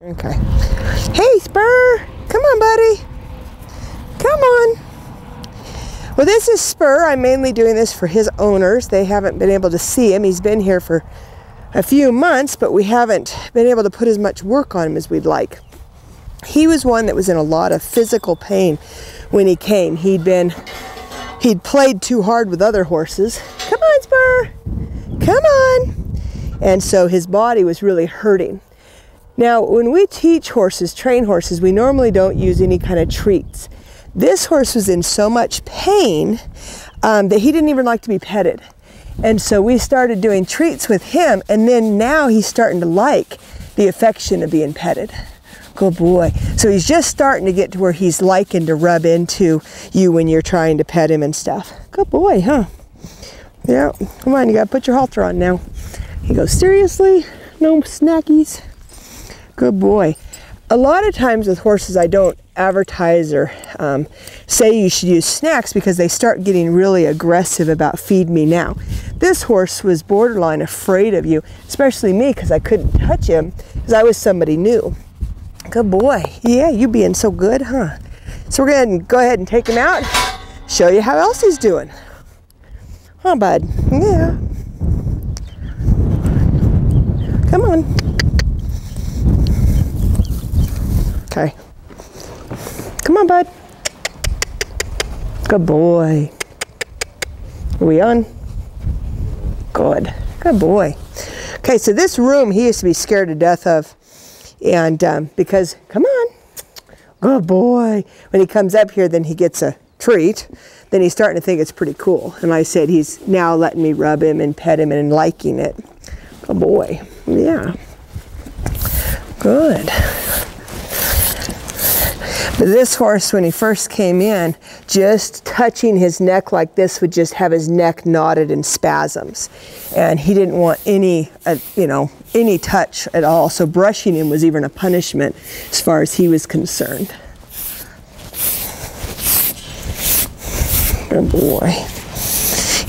Okay. Hey, Spur! Come on, buddy. Come on. Well, this is Spur. I'm mainly doing this for his owners. They haven't been able to see him. He's been here for a few months, but we haven't been able to put as much work on him as we'd like. He was one that was in a lot of physical pain when he came. He'd played too hard with other horses. Come on, Spur! Come on! And so his body was really hurting. Now, when we teach horses, train horses, we normally don't use any kind of treats. This horse was in so much pain that he didn't even like to be petted. And so we started doing treats with him, and then now he's starting to like the affection of being petted. Good boy. So he's just starting to get to where he's liking to rub into you when you're trying to pet him and stuff. Good boy, huh? Yeah, come on, you gotta put your halter on now. He goes, seriously? No snackies? Good boy. A lot of times with horses, I don't advertise or say you should use snacks because they start getting really aggressive about feed me now. This horse was borderline afraid of you, especially me, because I couldn't touch him because I was somebody new. Good boy. Yeah, you being so good, huh? So we're going to go ahead and take him out, show you how else he's doing. Huh, bud? Yeah. Come on. Okay. Come on, bud. Good boy. Are we on? Good. Good boy. Okay, so this room he used to be scared to death of. And because, come on. Good boy. When he comes up here, then he gets a treat. Then he's starting to think it's pretty cool. And like I said, he's now letting me rub him and pet him and liking it. Good boy. Yeah. Good. But this horse, when he first came in, just touching his neck like this would just have his neck knotted in spasms. And he didn't want any, any touch at all. So brushing him was even a punishment as far as he was concerned. Good boy.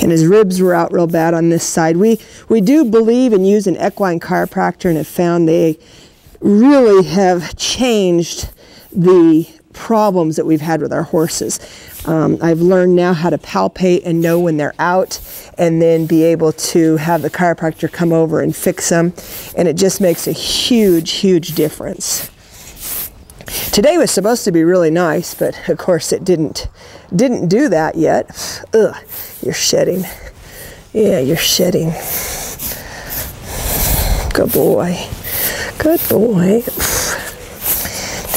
And his ribs were out real bad on this side. We do believe in using equine chiropractor and have found they really have changed the problems that we've had with our horses. I've learned now how to palpate and know when they're out and then be able to have the chiropractor come over and fix them. And it just makes a huge, huge difference. Today was supposed to be really nice, but of course it didn't do that yet. Ugh, you're shedding. Yeah, you're shedding. Good boy. Good boy.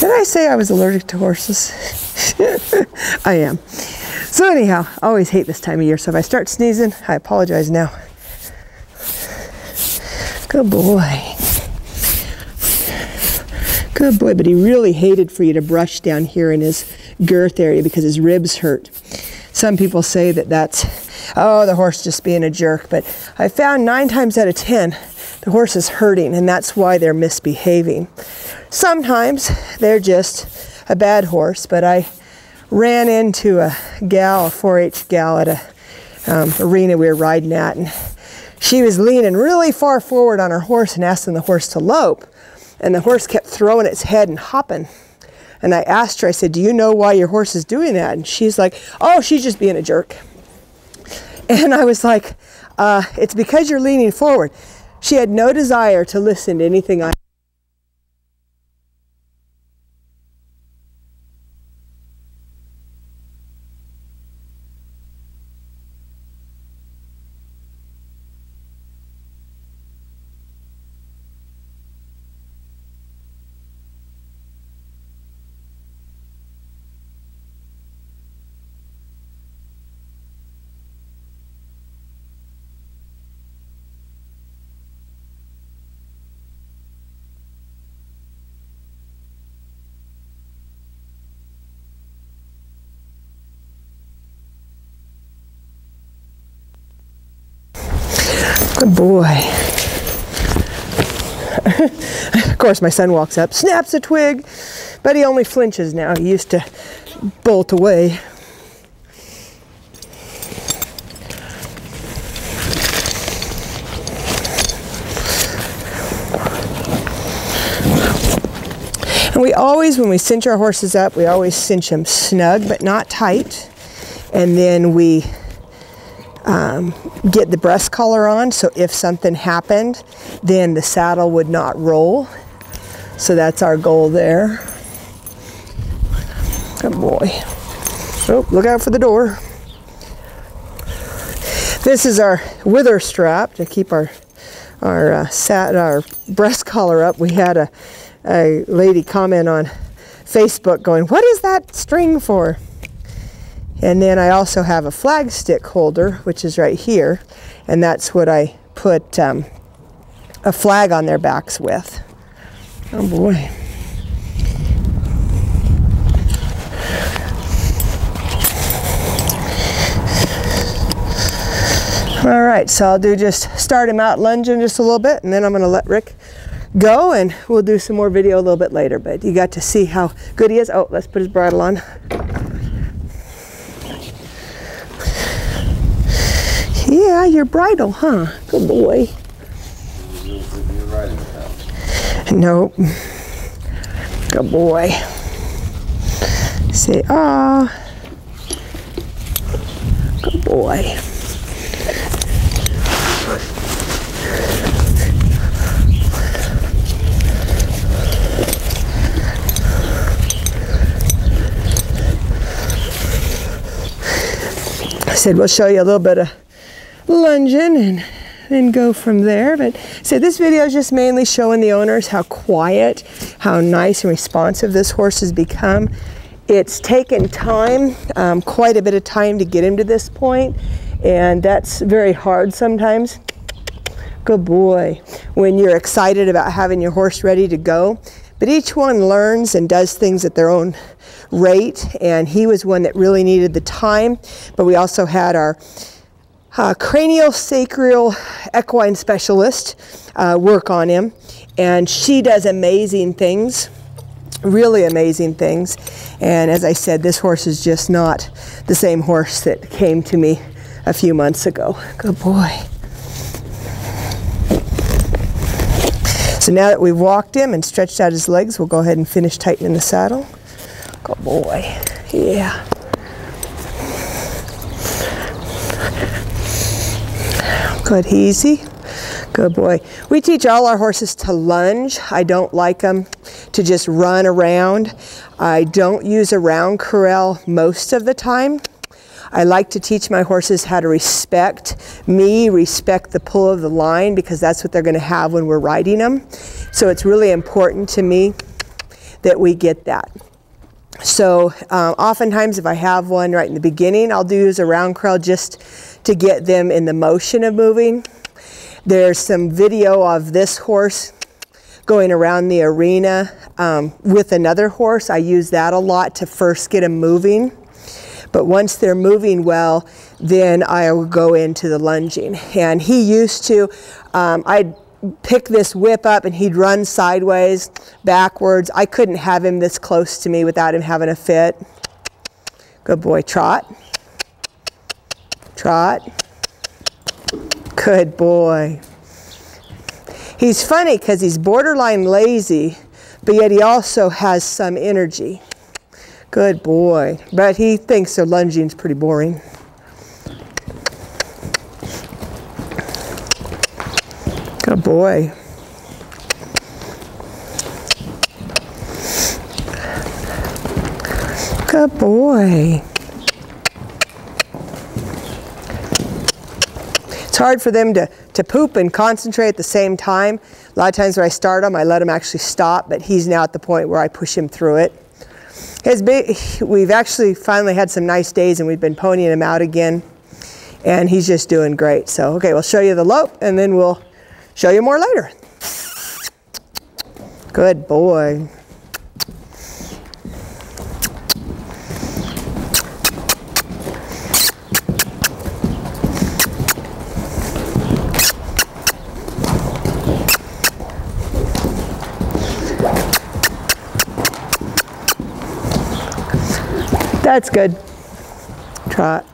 Did I say I was allergic to horses? I am. So anyhow, I always hate this time of year. So if I start sneezing, I apologize now. Good boy. Good boy, but he really hated for you to brush down here in his girth area because his ribs hurt. Some people say that that's, oh, the horse just being a jerk. But I found 9 times out of 10, the horse is hurting, and that's why they're misbehaving. Sometimes they're just a bad horse, but I ran into a gal, a 4-H gal at a arena we were riding at, and she was leaning really far forward on her horse and asking the horse to lope, and the horse kept throwing its head and hopping. And I asked her, I said, do you know why your horse is doing that? And she's like, oh, she's just being a jerk. And I was like, it's because you're leaning forward. She had no desire to listen to anything I Good boy. Of course, my son walks up, snaps a twig, but he only flinches now. He used to bolt away. And we always, when we cinch our horses up, we always cinch them snug but not tight. And then we get the breast collar on, so if something happened, then the saddle would not roll. So that's our goal there. Good boy. Oh, look out for the door. This is our wither strap to keep our breast collar up. We had a lady comment on Facebook going, "What is that string for?" And then I also have a flag stick holder, which is right here, and that's what I put a flag on their backs with. Oh boy. All right, so I'll just start him out lunging just a little bit, and then I'm gonna let Rick go, and we'll do some more video a little bit later, but you got to see how good he is. Oh, let's put his bridle on. Yeah, your bridle, huh? Good boy. Nope. Good boy. Say, ah. Good boy. I said we'll show you a little bit of lunging and then go from there. But so this video is just mainly showing the owners how quiet, how nice and responsive this horse has become. It's taken time, quite a bit of time to get him to this point, and that's very hard sometimes. Good boy. When you're excited about having your horse ready to go. But each one learns and does things at their own rate, and he was one that really needed the time. But we also had our craniosacral equine specialist work on him, and she does amazing things, really amazing things. And as I said, this horse is just not the same horse that came to me a few months ago. Good boy. So now that we've walked him and stretched out his legs, we'll go ahead and finish tightening the saddle. Good boy. Yeah. Good, easy. Good boy. We teach all our horses to lunge. I don't like them to just run around. I don't use a round corral most of the time. I like to teach my horses how to respect me, respect the pull of the line, because that's what they're going to have when we're riding them. So it's really important to me that we get that. So oftentimes if I have one right in the beginning, I'll use a round corral just to get them in the motion of moving. There's some video of this horse going around the arena with another horse. I use that a lot to first get them moving. But once they're moving well, then I will go into the lunging. And he used to, I'd pick this whip up and he'd run sideways, backwards. I couldn't have him this close to me without him having a fit. Good boy, trot. Trot. Good boy. He's funny because he's borderline lazy, but yet he also has some energy. Good boy. But he thinks the lunging's pretty boring. Good boy. Good boy. It's hard for them to poop and concentrate at the same time. A lot of times when I start them, I let him actually stop, but he's now at the point where I push him through it. We've actually finally had some nice days and we've been ponying him out again, and he's just doing great. So, okay, we'll show you the lope and then we'll show you more later. Good boy. That's good. Trot.